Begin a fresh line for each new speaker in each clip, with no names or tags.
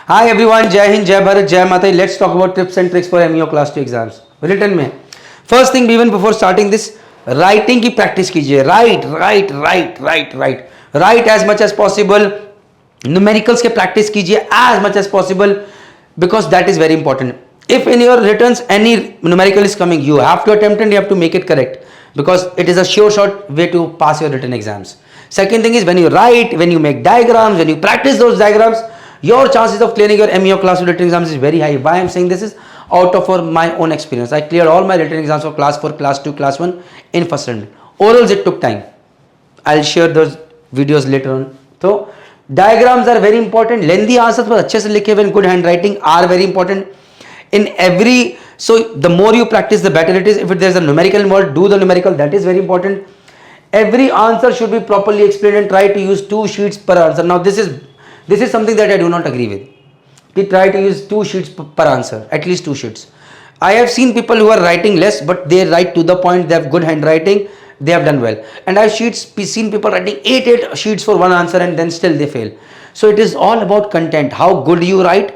Hi everyone, Jai Hind, Jai Bharat, Jai Mata. Let's talk about tips and tricks for MEO Class 2 exams. Written में first thing, even before starting this, writing की practice कीजिए. Write as much as possible. Numericals के practice कीजिए as much as possible because that is very important. If in your returns any numerical is coming, you have to attempt and you have to make it correct because it is a sure shot way to pass your written exams. Second thing is when you write, when you make diagrams, when you practice those diagrams, your chances of clearing your MEO class written exams is very high. Why I am saying this is out of my own experience. I cleared all my written exams for class 4, class 2, class 1 in first attempt. Orals it took time. I'll share those videos later on. So diagrams are very important. Lengthy answers पर अच्छे से लिखे हुए good handwriting are very important. In every, so the more you practice the better it is. If there's a numerical involved, do the numerical, that is very important. Every answer should be properly explained and try to use 2 sheets per answer. Now this is something that I do not agree with. We try to use 2 sheets per answer, at least 2 sheets. I have seen people who are writing less but they write to the point, they have good handwriting, they have done well. And I have seen people writing 8 sheets for one answer and then still they fail. So it is all about content, how good you write.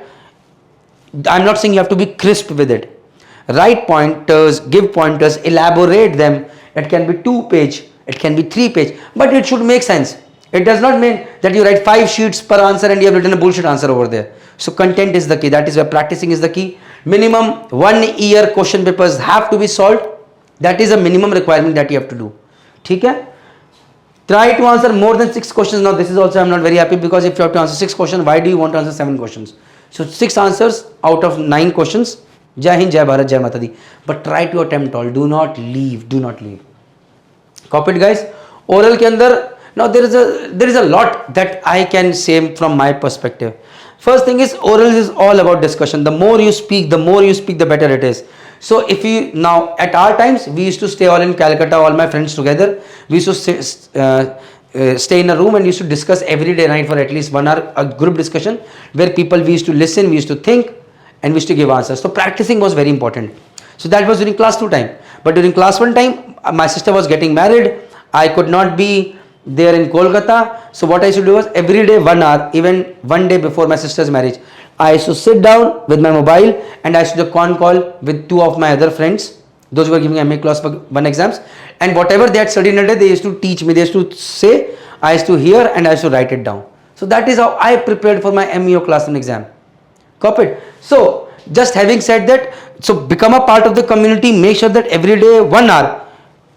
I'm not saying you have to be crisp with it. Write pointers, give pointers, elaborate them. It can be 2-page, it can be 3-page, but it should make sense. It does not mean that you write 5 sheets per answer and you have written a bullshit answer over there. So content is the key. That is where practicing is the key. Minimum 1 year question papers have to be solved. That is a minimum requirement that you have to do. Okay? Try to answer more than 6 questions. Now this is also I'm not very happy because if you have to answer 6 questions, why do you want to answer 7 questions? So 6 answers out of 9 questions. Jai Hind, Jai Bharat, Jai Mata Di. But try to attempt all. Do not leave. Do not leave. Copy it, guys. Oral के अंदर now there is a lot that I can say from my perspective. First thing is oral is all about discussion. The more you speak, the better it is. So if you now at our times we used to stay all in Calcutta, all my friends together. We used to stay in a room and used to discuss every day night for at least 1 hour, a group discussion where we used to listen, we used to think and we used to give answers. So practicing was very important. So that was during class 2 time. But during class 1 time, my sister was getting married. I could not be there in Kolkata. So what I used to do was every day 1 hour, even one day before my sister's marriage, I used to sit down with my mobile and I used to do a con call with 2 of my other friends, those who were giving MA class 1 exams, and whatever they had studied in a day, they used to teach me, they used to say, I used to hear and I used to write it down. So that is how I prepared for my MEO class 1 exam. Copied. So just having said that, so become a part of the community, make sure that every day 1 hour,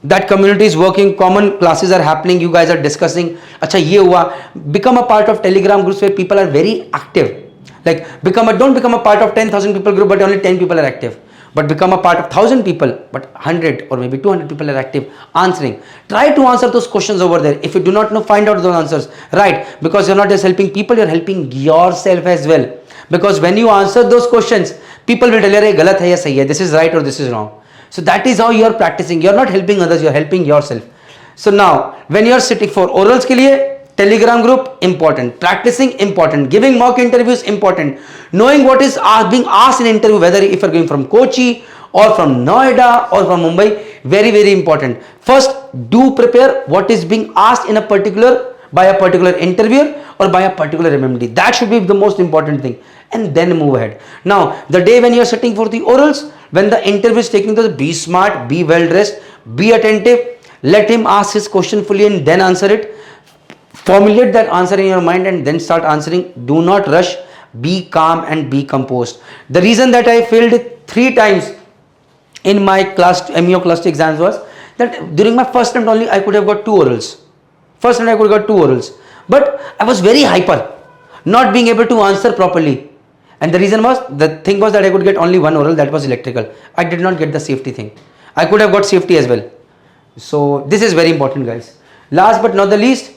that community is working, common classes are happening, you guys are discussing, acha ye hua. Become a part of Telegram groups where people are very active. Like don't become a part of 10,000 people group but only 10 people are active. But become a part of 1,000 people but 100 or maybe 200 people are active answering. Try to answer those questions over there. If you do not know, find out those answers. Right, because you're not just helping people, you're helping yourself as well. Because when you answer those questions, people will tell you, galat hai ya sahi hai, this is right or this is wrong. So that is how you are practicing. You are not helping others, you are helping yourself. So now, when you are sitting for orals के लिए, Telegram group important, practicing important, giving mock interviews important, knowing what is being asked in interview, whether if you are going from Kochi or from Noida or from Mumbai, very very important. First, do prepare what is being asked in a particular by a particular interviewer or by a particular MMD. That should be the most important thing, and then move ahead. Now, the day when you are sitting for the orals, when the interview is taking place, be smart, be well dressed, be attentive, let him ask his question fully and then answer it. Formulate that answer in your mind and then start answering. Do not rush, be calm and be composed. The reason that I failed 3 times in my MEO class 2 exams was that during my first attempt only I could have got 2 orals. First attempt I could have got 2 orals. But I was very hyper, not being able to answer properly. And the reason was, the thing was that I could get only 1 oral, that was electrical. I did not get the safety thing. I could have got safety as well. So this is very important, guys. Last but not the least,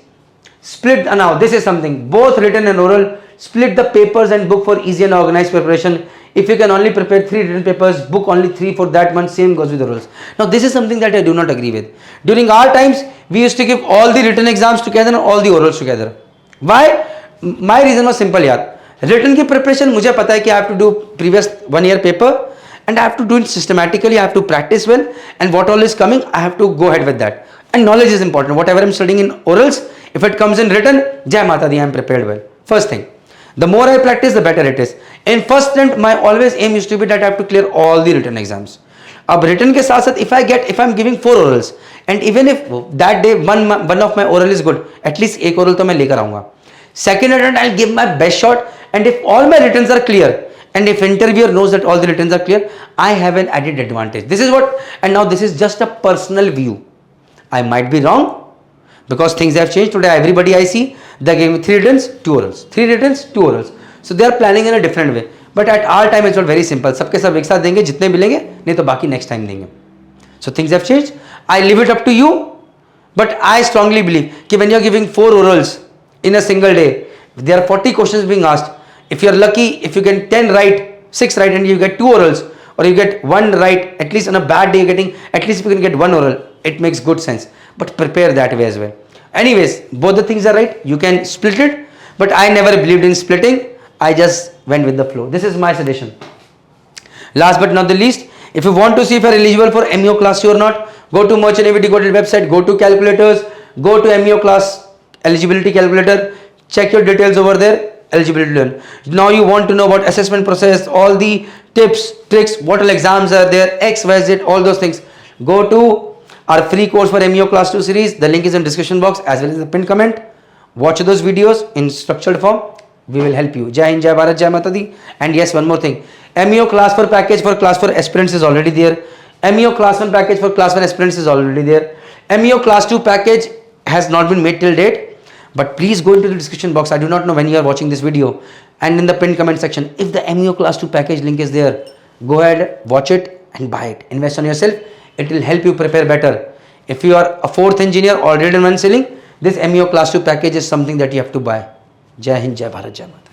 split, now this is something, both written and oral, split the papers and book for easy and organized preparation. If you can only prepare 3 written papers, book only 3 for that month, same goes with the orals. Now this is something that I do not agree with. During our times, we used to give all the written exams together and all the orals together. Why? My reason was simple, yaar. Written की preparation मुझे पता है कि I have to do previous 1 year paper and I have to do it systematically, I have to practice well, and what all is coming, I have to go ahead with that. And knowledge is important. Whatever I am studying in orals, if it comes in written, Jai Mata Di, I am prepared well. First thing. The more I practice, the better it is. In first attempt, my always aim used to be that I have to clear all the written exams. अब written के साथ साथ if I'm giving 4 orals and even if that day one of my oral is good, at least एक oral तो मैं लेकर आऊँगा. Second attempt, I'll give my best shot, and if all my writtens are clear and if interviewer knows that all the writtens are clear, I have an added advantage. This is what, and now this is just a personal view. I might be wrong because things have changed. Today everybody I see, they gave me 3 writtens, 2 orals, 3 writtens, 2 orals. So they are planning in a different way. But at our time it's not very simple. सबके सब एक साथ देंगे, जितने मिलेंगे, नहीं तो बाकी next time देंगे. So things have changed. I leave it up to you. But I strongly believe कि when you are giving 4 orals in a single day, there are 40 questions being asked. If you are lucky, if you get 10 right, 6 right, and you get 2 orals, or you get 1 right, at least on a bad day, getting at least if you can get 1 oral, it makes good sense. But prepare that way as well. Anyways, both the things are right. You can split it, but I never believed in splitting. I just went with the flow. This is my suggestion. Last but not the least, if you want to see if you are eligible for MEO class 2 or not, go to Merchant Navy Decoded website, go to calculators, go to MEO class eligibility calculator, check your details over there. Eligibility learn. Now you want to know about assessment process, all the tips, tricks, what all exams are there, X, Y, Z, all those things. Go to our free course for MEO class 2 series. The link is in description box as well as the pinned comment. Watch those videos in structured form. We will help you. Jai Hind, Jai Bharat, Jai Mata Di. And yes, one more thing. MEO class 4 package for class 4 aspirants is already there. MEO class 1 package for class 1 aspirants is already there. MEO class 2 package has not been made till date. But please go into the description box. I do not know when you are watching this video. And in the pinned comment section, if the MEO class 2 package link is there, go ahead, watch it and buy it. Invest on yourself. It will help you prepare better. If you are a 4th engineer already in one ceiling, this MEO class 2 package is something that you have to buy. Jai Hind, Jai Bharat, Jai Mata.